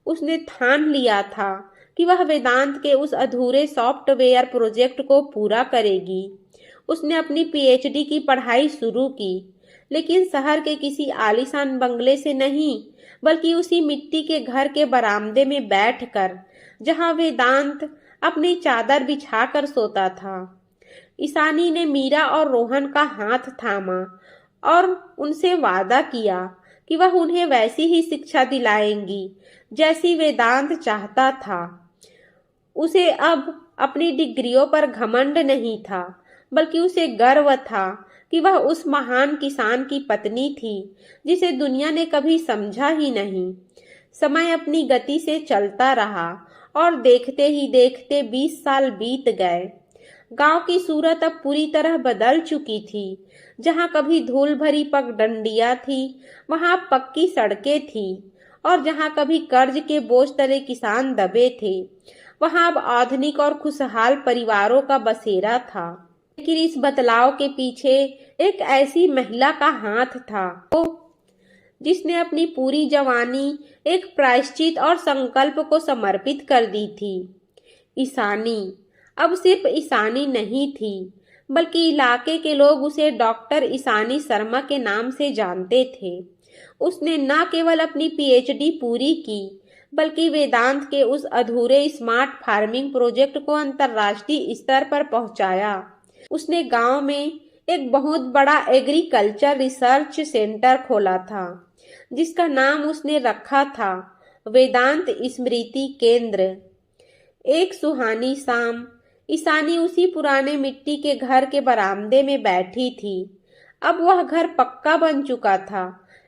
उसने ठान लिया था कि वह वेदांत के उस अधूरे सॉफ्टवेयर प्रोजेक्ट को पूरा करेगी। उसने अपनी पीएचडी की पढ़ाई शुरू की, लेकिन शहर के किसी आलीशान बंगले से नहीं, बल्कि उसी मिट्टी के घर के बरामदे में बैठकर, जहां वेदांत अपनी चादर बिछाकर सोता था। ईशानी ने मीरा और रोहन का हाथ थामा और उनसे वादा किया कि वह उन्हें वैसी ही शिक्षा दिलाएंगी जैसी वेदांत चाहता था। उसे अब अपनी डिग्रियों पर घमंड नहीं था, बल्कि उसे गर्व था कि वह उस महान किसान की पत्नी थी जिसे दुनिया ने कभी समझा ही नहीं। समय अपनी गति से चलता रहा और देखते ही देखते 20 साल बीत गए। गांव की सूरत अब पूरी तरह बदल चुकी थी। जहां कभी धूल भरी पगडंडियां थी, वहां पक्की सड़कें थी, और जहां कभी कर्ज के बोझ तले किसान दबे थे, वहां अब आधुनिक और खुशहाल परिवारों का बसेरा था। लेकिन इस बदलाव के पीछे एक ऐसी महिला का हाथ था जिसने अपनी पूरी जवानी एक प्रायश्चित और संकल्प को समर्पित कर दी थी। ईशानी अब सिर्फ ईशानी नहीं थी, बल्कि इलाके के लोग उसे डॉक्टर ईशानी शर्मा के नाम से जानते थे। उसने न केवल अपनी पीएचडी पूरी की, बल्कि वेदांत के उस अधूरे स्मार्ट फार्मिंग प्रोजेक्ट को अंतर्राष्ट्रीय स्तर पर पहुंचाया। उसने गांव में एक बहुत बड़ा एग्रीकल्चर रिसर्च सेंटर खोला था, जिसका नाम उसने रखा था वेदांत स्मृति केंद्र। एक सुहानी शाम ईशानी उसी पुराने मिट्टी के घर के बरामदे में बैठी थी। अब वह घर पक्का बन चुका था,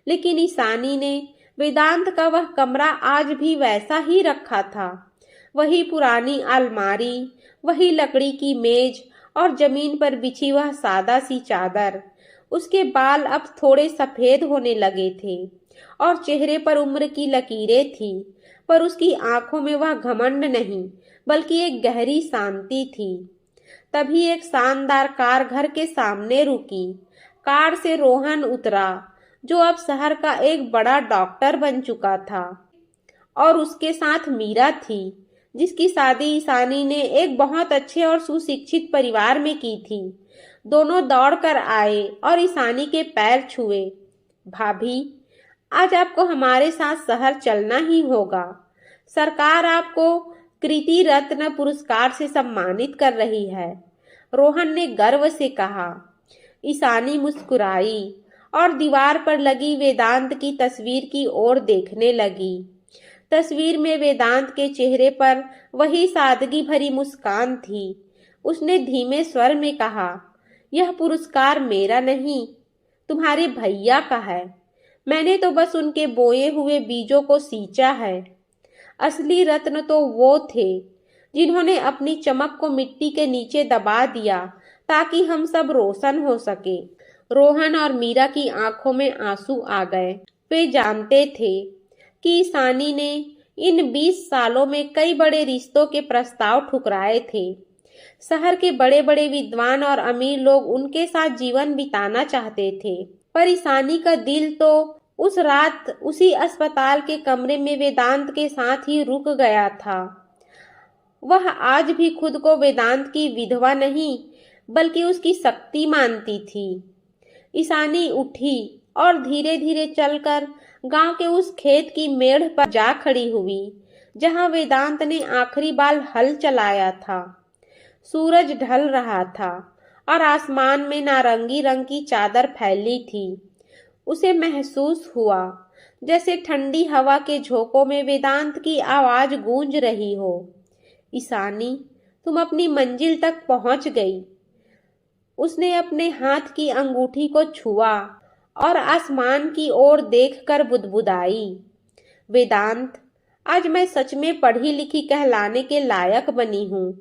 लेकिन ईशानी ने वेदांत का वह कमरा आज भी वैसा ही रखा था। वही पुरानी अलमारी, वही लकड़ी की मेज और जमीन पर बिछी वह सादा सी चादर। उसके बाल अब थोड़े सफेद होने लगे थे और चेहरे पर उम्र की लकीरें थी, पर उसकी आंखों में वह घमंड नहीं, बल्कि एक गहरी शांति थी। तभी एक शानदार कार घर के सामने रुकी। कार से रोहन उतरा, जो अब शहर का एक बड़ा डॉक्टर बन चुका था, और उसके साथ मीरा थी, जिसकी शादी ईशानी ने एक बहुत अच्छे और सुशिक्षित परिवार में की थी। दोनों दौड़कर आए और ईशानी के पैर छुए। भाभी, आज आपको हमारे साथ शहर चलना ही होगा। सरकार आपको कृति रत्न पुरस्कार से सम्मानित कर रही है, रोहन ने गर्व से कहा। ईशानी मुस्कुराई और दीवार पर लगी वेदांत की तस्वीर की ओर देखने लगी। तस्वीर में वेदांत के चेहरे पर वही सादगी भरी मुस्कान थी। उसने धीमे स्वर में कहा, यह पुरस्कार मेरा नहीं, तुम्हारे भैया का है। मैंने तो बस उनके बोए हुए बीजों को सींचा है। असली रत्न तो वो थे जिन्होंने अपनी चमक को मिट्टी के नीचे दबा दिया ताकि हम सब रोशन हो सके। रोहन और मीरा की आंखों में आंसू आ गए। वे जानते थे कि ईशानी ने इन 20 सालों में कई बड़े रिश्तों के प्रस्ताव ठुकराए थे। शहर के बड़े बड़े विद्वान और अमीर लोग उनके साथ जीवन बिताना चाहते थे, पर ईशानी का दिल तो उस रात उसी अस्पताल के कमरे में वेदांत के साथ ही रुक गया था। वह आज भी खुद को वेदांत की विधवा नहीं, बल्कि उसकी शक्ति मानती थी। ईशानी उठी और धीरे धीरे चलकर गांव के उस खेत की मेड़ पर जा खड़ी हुई जहां वेदांत ने आखिरी बार हल चलाया था। सूरज ढल रहा था और आसमान में नारंगी रंग की चादर फैली थी। उसे महसूस हुआ जैसे ठंडी हवा के झोंकों में वेदांत की आवाज गूंज रही हो। ईशानी, तुम अपनी मंजिल तक पहुंच गई। उसने अपने हाथ की अंगूठी को छुआ और आसमान की ओर देखकर बुदबुदाई, वेदांत, आज मैं सच में पढ़ी लिखी कहलाने के लायक बनी हूँ,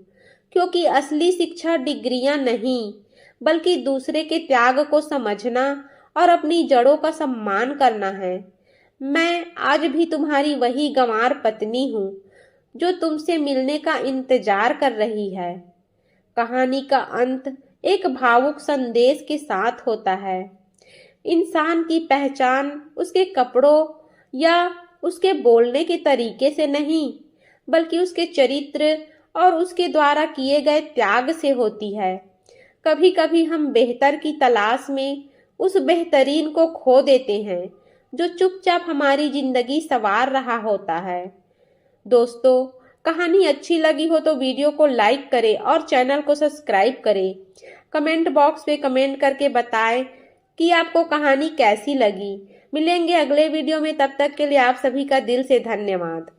क्योंकि असली शिक्षा डिग्रियां नहीं, बल्कि दूसरे के त्याग को समझना और अपनी जड़ों का सम्मान करना है। मैं आज भी तुम्हारी वही गंवार पत्नी हूँ जो तुमसे मिलने का इंतजार कर रही है। कहानी का अंत एक भावुक संदेश के साथ होता है। इंसान की पहचान उसके कपड़ों या उसके बोलने के तरीके से नहीं, बल्कि उसके चरित्र और उसके द्वारा किए गए त्याग से होती है। कभी कभी हम बेहतर की तलाश में उस बेहतरीन को खो देते हैं जो चुपचाप हमारी जिंदगी संवार रहा होता है। दोस्तों, कहानी अच्छी लगी हो तो वीडियो को लाइक करें और चैनल को सब्सक्राइब करें। कमेंट बॉक्स में कमेंट करके बताएं कि आपको कहानी कैसी लगी। मिलेंगे अगले वीडियो में, तब तक के लिए आप सभी का दिल से धन्यवाद।